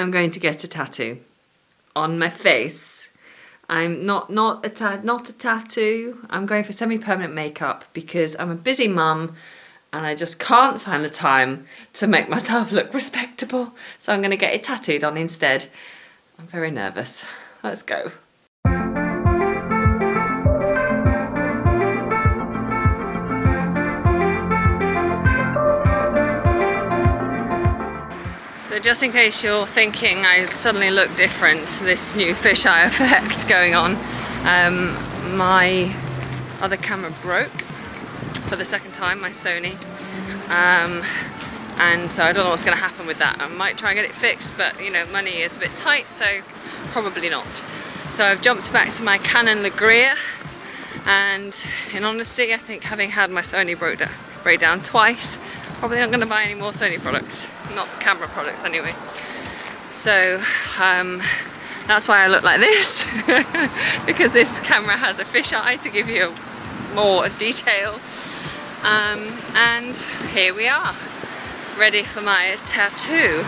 I'm going to get a tattoo on my face. I'm not a tattoo. I'm going for semi-permanent makeup because I'm a busy mum and I just can't find the time to make myself look respectable. So I'm going to get it tattooed on instead. I'm very nervous. Let's go. So just in case you're thinking I suddenly look different, this new fisheye effect going on, my other camera broke for the second time, my Sony, and so I don't know what's going to happen with that. I might try and get it fixed, but you know, money is a bit tight, so probably not. So I've jumped back to my Canon Legria, and in honesty I think having had my Sony break down twice, probably not going to buy any more Sony products, not camera products anyway. So that's why I look like this, because this camera has a fisheye to give you more detail. And here we are, ready for my tattoo.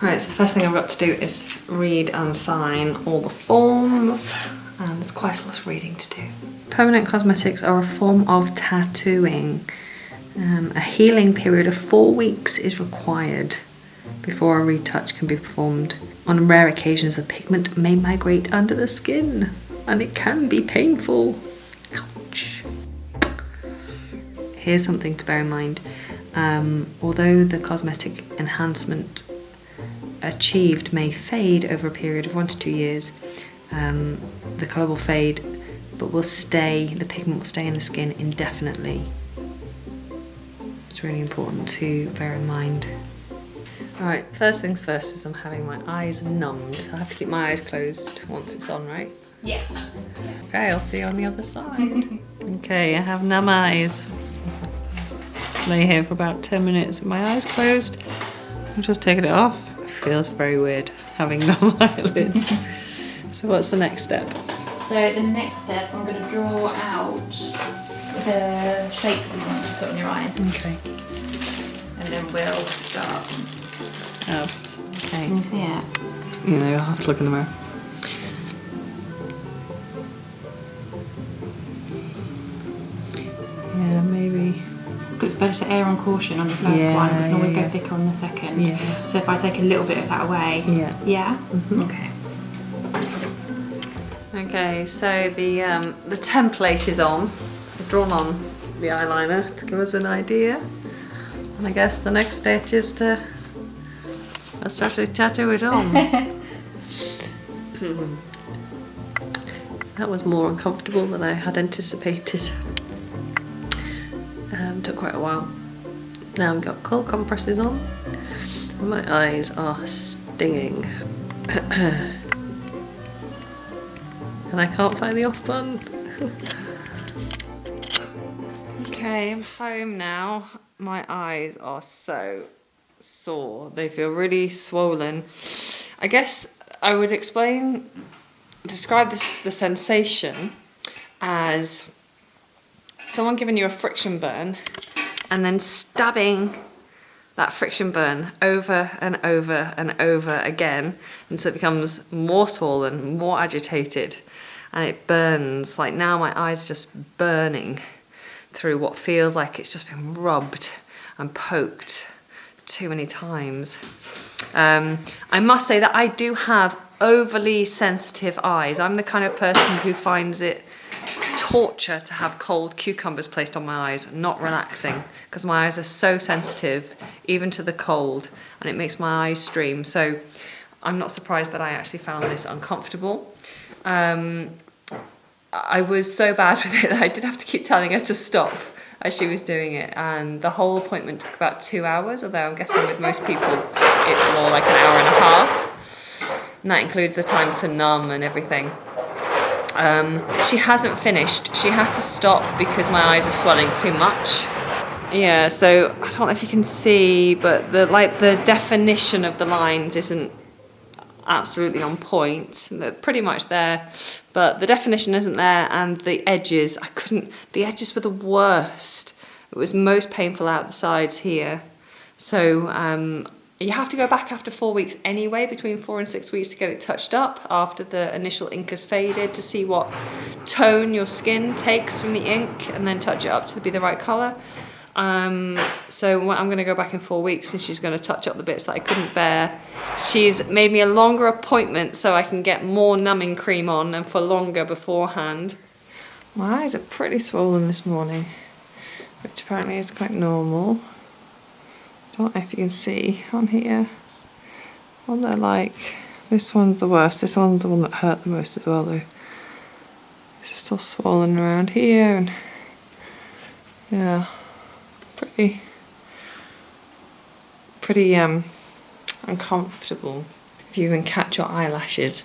Right, so the first thing I've got to do is read and sign all the forms, and there's quite a lot of reading to do. Permanent cosmetics are a form of tattooing. A healing period of 4 weeks is required before a retouch can be performed. On rare occasions, the pigment may migrate under the skin, and it can be painful. Ouch. Here's something to bear in mind. Although the cosmetic enhancement achieved may fade over a period of 1 to 2 years, the colour will fade, but the pigment will stay in the skin indefinitely. It's really important to bear in mind. Alright, first things first is I'm having my eyes numbed. So I have to keep my eyes closed once it's on, right? Yeah. Okay, I'll see you on the other side. Okay, I have numb eyes. Just lay here for about 10 minutes with my eyes closed. I'm just taking it off. Feels very weird having numb eyelids. So what's the next step? So the next step, I'm going to draw out the shape we want to put on your eyes. Okay. And then we'll start. Oh, okay. Can you see it? You know, I'll have to look in the mirror. Yeah, maybe. It's better to err on caution on the first one. We can always go thicker on the second. Yeah. So if I take a little bit of that away. Yeah. Yeah? Mm-hmm. Okay. Okay, so the template is on. I've drawn on the eyeliner to give us an idea. And I guess the next stage is to actually tattoo it on. So that was more uncomfortable than I had anticipated. Took quite a while. Now I've got cold compresses on. And my eyes are stinging. And I can't find the off button. Okay, I'm home now. My eyes are so sore. They feel really swollen. I guess I would describe the sensation as someone giving you a friction burn and then stabbing that friction burn over and over and over again until it becomes more swollen, more agitated, and it burns. Like now my eyes are just burning through what feels like it's just been rubbed and poked too many times. I must say that I do have overly sensitive eyes. I'm the kind of person who finds it torture to have cold cucumbers placed on my eyes, not relaxing, because my eyes are so sensitive even to the cold, and it makes my eyes stream. So I'm not surprised that I actually found this uncomfortable. I was so bad with it that I did have to keep telling her to stop as she was doing it, and the whole appointment took about 2 hours, although I'm guessing with most people it's more like an hour and a half, and that includes the time to numb and everything. She hasn't finished. She had to stop because my eyes are swelling too much. Yeah, so I don't know if you can see, but the definition of the lines isn't absolutely on point. They're pretty much there, but the definition isn't there, and the edges, the edges were the worst. It was most painful out the sides here. So you have to go back after 4 weeks anyway, between 4 and 6 weeks, to get it touched up after the initial ink has faded, to see what tone your skin takes from the ink, and then touch it up to be the right colour. So I'm going to go back in 4 weeks, and she's going to touch up the bits that I couldn't bear. She's made me a longer appointment so I can get more numbing cream on and for longer beforehand. My eyes are pretty swollen this morning, which apparently is quite normal. I don't know if you can see on here what they're like. This one's the worst. This one's the one that hurt the most as well, though. It's just all swollen around here, and yeah, pretty uncomfortable. If you even catch your eyelashes,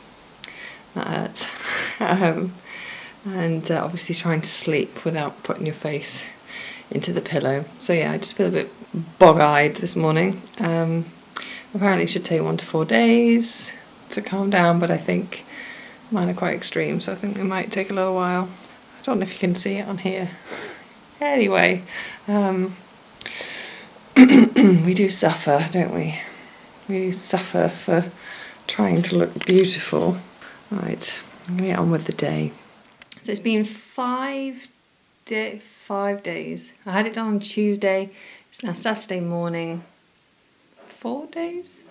that hurts. And obviously trying to sleep without putting your face into the pillow. So yeah, I just feel a bit bog-eyed this morning. Apparently it should take 1 to 4 days to calm down, but I think mine are quite extreme, so I think it might take a little while. I don't know if you can see it on here. Anyway, we do suffer, don't we? We do suffer for trying to look beautiful. Right, I'm going to get on with the day. So it's been 5 days. I had it done on Tuesday. It's now Saturday morning. 4 days?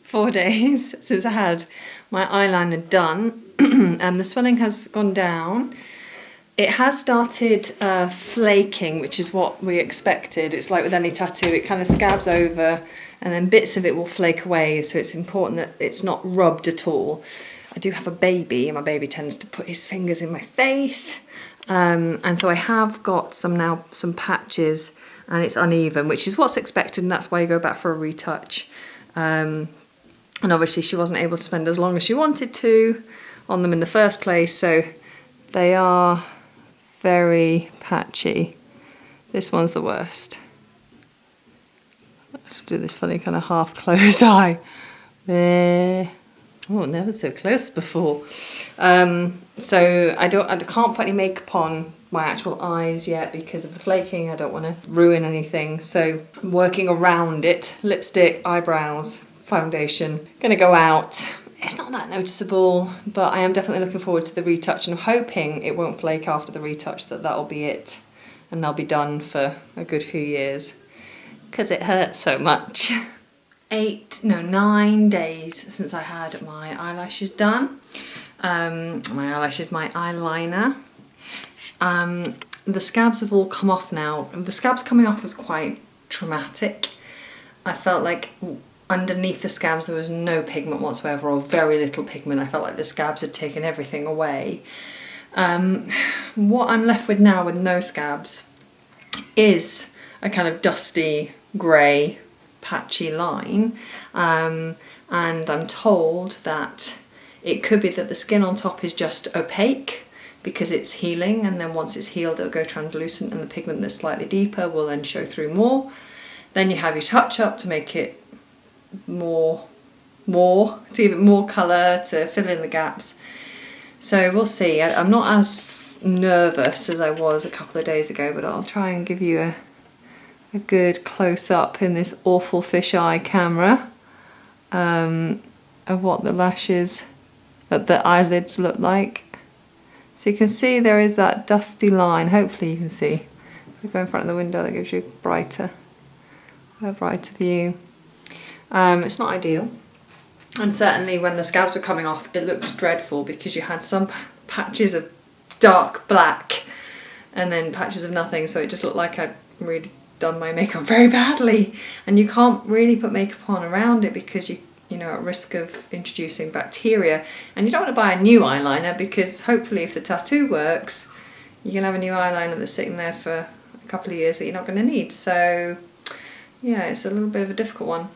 4 days since I had my eyeliner done. The swelling has gone down. It has started flaking, which is what we expected. It's like with any tattoo, it kind of scabs over and then bits of it will flake away, so it's important that it's not rubbed at all. I do have a baby, and my baby tends to put his fingers in my face. And so I have got some patches, and it's uneven, which is what's expected, and that's why you go back for a retouch. And obviously she wasn't able to spend as long as she wanted to on them in the first place, so they are very patchy. This one's the worst. Let's do this funny kind of half closed eye. There. Oh, never so close before. So I can't put any makeup on my actual eyes yet because of the flaking. I don't want to ruin anything. So I'm working around it. Lipstick, eyebrows, foundation. Gonna go out. It's not that noticeable, but I am definitely looking forward to the retouch, and I'm hoping it won't flake after the retouch, that'll be it. And they'll be done for a good few years because it hurts so much. 9 days since I had my eyelashes done. My eyeliner. The scabs have all come off now. The scabs coming off was quite traumatic. I felt like underneath the scabs there was no pigment whatsoever, or very little pigment. I felt like the scabs had taken everything away. What I'm left with now with no scabs is a kind of dusty grey patchy line, and I'm told that it could be that the skin on top is just opaque because it's healing, and then once it's healed it'll go translucent, and the pigment that's slightly deeper will then show through more. Then you have your touch up to make it more to give it more colour, to fill in the gaps. So we'll see. I'm not as nervous as I was a couple of days ago, but I'll try and give you a good close-up in this awful fisheye camera of what the lashes, the eyelids look like. So you can see there is that dusty line. Hopefully you can see. If we go in front of the window, that gives you a brighter view. It's not ideal. And certainly when the scabs were coming off, it looked dreadful because you had some patches of dark black and then patches of nothing, so it just looked like I'd really done my makeup very badly. And you can't really put makeup on around it because you're at risk of introducing bacteria, and you don't want to buy a new eyeliner because hopefully if the tattoo works you can have a new eyeliner that's sitting there for a couple of years that you're not going to need. So yeah, it's a little bit of a difficult one.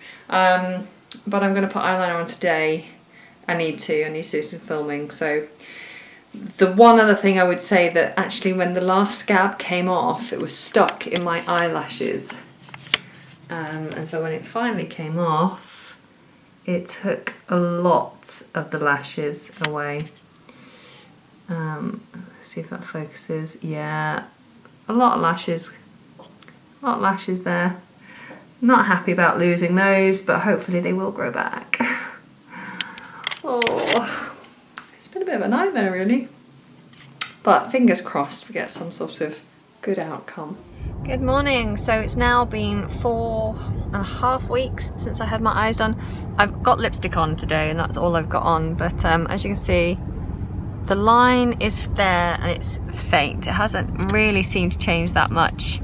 But I'm going to put eyeliner on today. I need to do some filming. So the one other thing I would say, that actually when the last scab came off, it was stuck in my eyelashes. And so when it finally came off, it took a lot of the lashes away. Let's see if that focuses. Yeah, a lot of lashes there. Not happy about losing those, but hopefully they will grow back. Oh, it's been a bit of a nightmare really. But fingers crossed we get some sort of good outcome. Good morning. So it's now been 4.5 weeks since I had my eyes done. I've got lipstick on today and that's all I've got on, but as you can see, the line is there and it's faint. It hasn't really seemed to change that much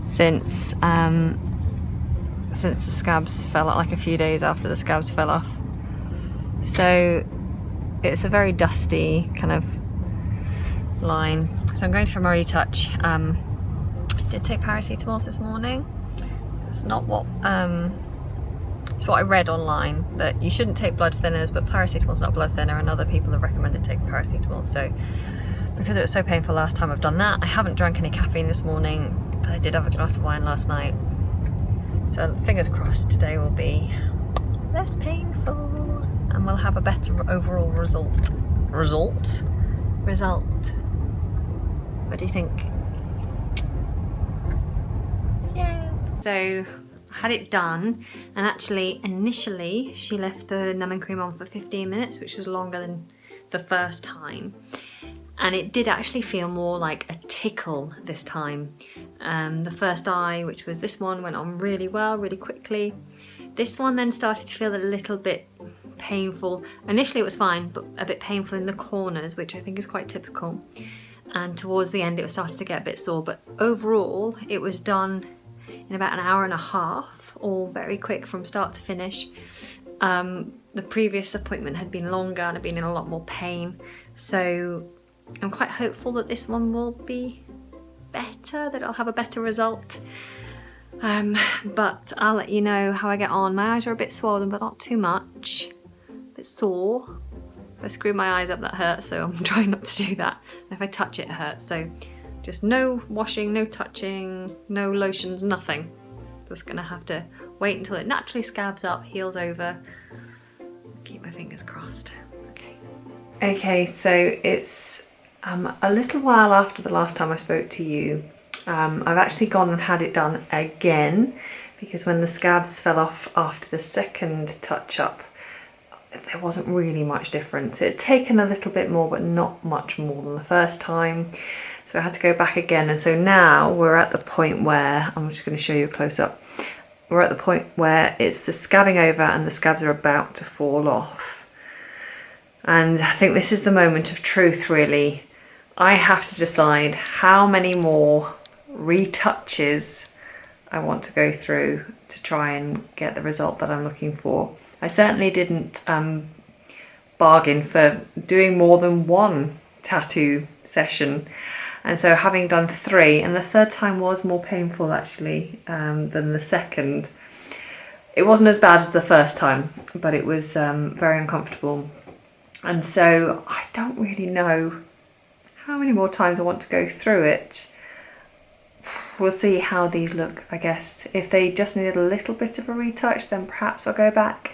since the scabs fell out, like a few days after the scabs fell off. So it's a very dusty kind of line. So I'm going for my retouch. I did take paracetamol this morning. It's not what it's what I read online, that you shouldn't take blood thinners, but paracetamol's not a blood thinner, and other people have recommended taking paracetamol. So because it was so painful last time I've done that. I haven't drank any caffeine this morning, but I did have a glass of wine last night. So fingers crossed today will be less painful and we'll have a better overall result. Result? What do you think? Yeah. So I had it done, and actually initially she left the numbing cream on for 15 minutes, which was longer than the first time. And it did actually feel more like a tickle this time. The first eye, which was this one, went on really well, really quickly. This one then started to feel a little bit painful. Initially it was fine, but a bit painful in the corners, which I think is quite typical. And towards the end it was starting to get a bit sore, but overall it was done in about an hour and a half, all very quick from start to finish. The previous appointment had been longer and I'd been in a lot more pain, so I'm quite hopeful that this one will be better, that I'll have a better result. But I'll let you know how I get on. My eyes are a bit swollen, but not too much. A bit sore. If I screw my eyes up, that hurts, so I'm trying not to do that. And if I touch it, it hurts. So just no washing, no touching, no lotions, nothing. Just gonna have to wait until it naturally scabs up, heals over. Keep my fingers crossed. Okay, so it's a little while after the last time I spoke to you. I've actually gone and had it done again, because when the scabs fell off after the second touch-up, there wasn't really much difference. It had taken a little bit more, but not much more than the first time. So I had to go back again, and so now we're at the point where, I'm just going to show you a close-up, we're at the point where it's the scabbing over and the scabs are about to fall off. And I think this is the moment of truth, really. I have to decide how many more retouches I want to go through to try and get the result that I'm looking for. I certainly didn't bargain for doing more than one tattoo session, and so having done 3, and the third time was more painful actually than the second. It wasn't as bad as the first time, but it was very uncomfortable, and so I don't really know how many more times I want to go through it. We'll see how these look, I guess. If they just need a little bit of a retouch, then perhaps I'll go back.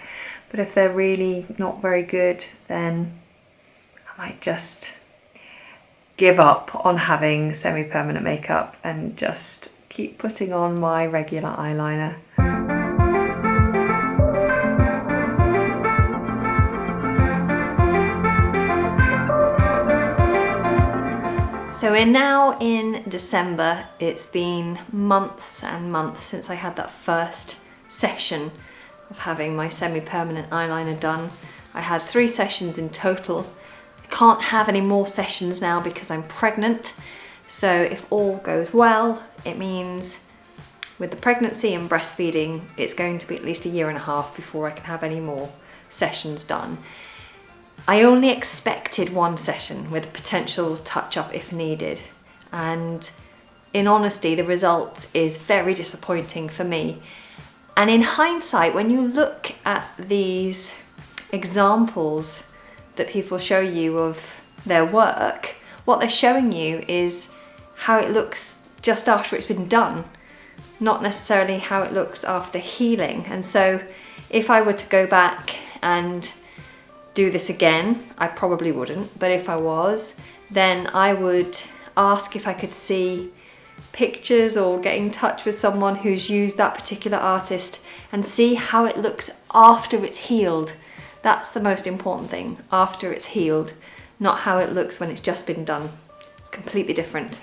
But if they're really not very good, then I might just give up on having semi-permanent makeup and just keep putting on my regular eyeliner. So we're now in December. It's been months and months since I had that first session of having my semi-permanent eyeliner done. I had 3 sessions in total. I can't have any more sessions now because I'm pregnant. So if all goes well, it means with the pregnancy and breastfeeding, it's going to be at least a year and a half before I can have any more sessions done. I only expected 1 session with a potential touch-up if needed, and in honesty the result is very disappointing for me. And in hindsight, when you look at these examples that people show you of their work, what they're showing you is how it looks just after it's been done, not necessarily how it looks after healing. And so if I were to go back and do this again, I probably wouldn't, but if I was, then I would ask if I could see pictures or get in touch with someone who's used that particular artist and see how it looks after it's healed. That's the most important thing, after it's healed, not how it looks when it's just been done. It's completely different.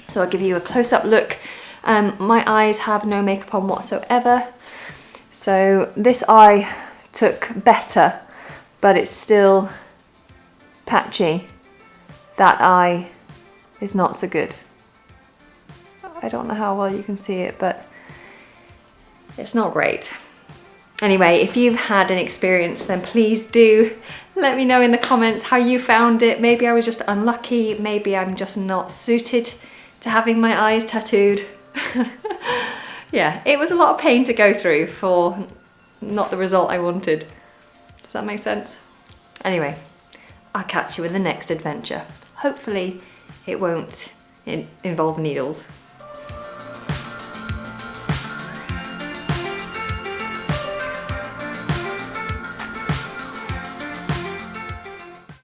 So I'll give you a close-up look. My eyes have no makeup on whatsoever. So this eye took better, but it's still patchy. That eye is not so good. I don't know how well you can see it, but it's not great. Anyway, if you've had an experience, then please do let me know in the comments how you found it. Maybe I was just unlucky, maybe I'm just not suited to having my eyes tattooed. Yeah, it was a lot of pain to go through for not the result I wanted. Does that make sense? Anyway, I'll catch you in the next adventure. Hopefully it won't involve needles.